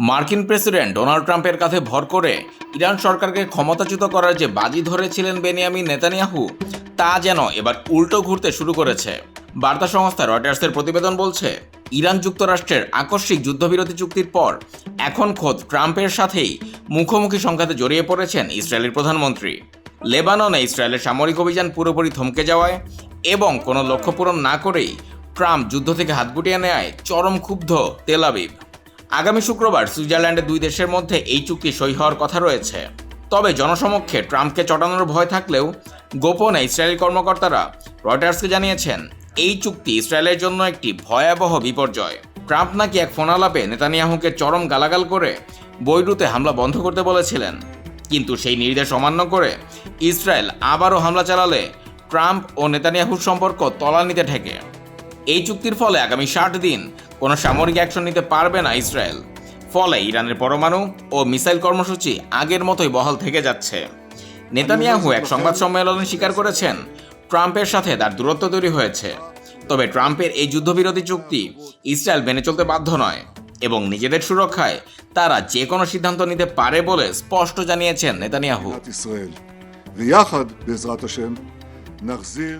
মার্কিন president Donald ট্রাম্পের কাঁধে ভর করে ইরান সরকারকে ক্ষমতাচ্যুত করার যে বাজি ধরেছিলেন বেনিয়ামিন নেতানিয়াহু, তা যেন এবার উল্টো ঘুরতে শুরু করেছে। বার্তা সংস্থা রয়টার্সের প্রতিবেদন বলছে, ইরান যুক্তরাষ্ট্রের আকস্মিক যুদ্ধবিরতি চুক্তির পর এখন খোদ ট্রাম্পের সাথেই মুখোমুখি সংঘাতে জড়িয়ে পড়েছেন ইসরায়েলের প্রধানমন্ত্রী। লেবাননে ইসরায়েলের সামরিক অভিযান পুরোপুরি থমকে যাওয়ায় এবং কোনো লক্ষ্য পূরণ না করেই ট্রাম্প যুদ্ধ থেকে হাত গুটিয়ে নেয় চরম ক্ষুব্ধ তেল আবিব। আগামী শুক্রবার সুইজারল্যান্ডে দুই দেশের মধ্যে এই চুক্তি সই হওয়ার কথা রয়েছে। তবে জনসমক্ষে ট্রাম্পকে চটানোর ভয় থাকলেও গোপনে ইসরায়েলি কর্মকর্তারা রয়টার্সকে জানিয়েছেন, এই চুক্তি ইসরায়েলের জন্য একটি ভয়াবহ বিপর্যয়। ট্রাম্প নাকি এক ফোন আলাপে নেতানিয়াহুকে চরম গালাগাল করে বৈরুতে হামলা বন্ধ করতে বলেছিলেন, কিন্তু সেই নির্দেশ অমান্য করে ইসরায়েল আবারও হামলা চালালে ট্রাম্প ও নেতানিয়াহুর সম্পর্ক তলানিতে ঠেকে। এই চুক্তির ফলে আগামী 60 দিন কোনো সামরিক অ্যাকশন নিতে পারবে না ইসরায়েল। ফলে ইরানের পরমাণু ও মিসাইল কর্মসূচি আগের মতোই বহাল থেকে যাচ্ছে। নেতানিয়াহু এক সংবাদ সম্মেলনে স্বীকার করেছেন, ট্রাম্পের সাথে তার দূরত্ব তৈরি হয়েছে। তবে ট্রাম্পের এই যুদ্ধবিরতি চুক্তি ইসরায়েল মেনে চলতে বাধ্য নয় এবং নিজেদের সুরক্ষায় তারা যে কোনো সিদ্ধান্ত নিতে পারে বলে স্পষ্ট জানিয়েছেন নেতানিয়াহু। ישראל. ויחד, בעזרת השם, נחזיר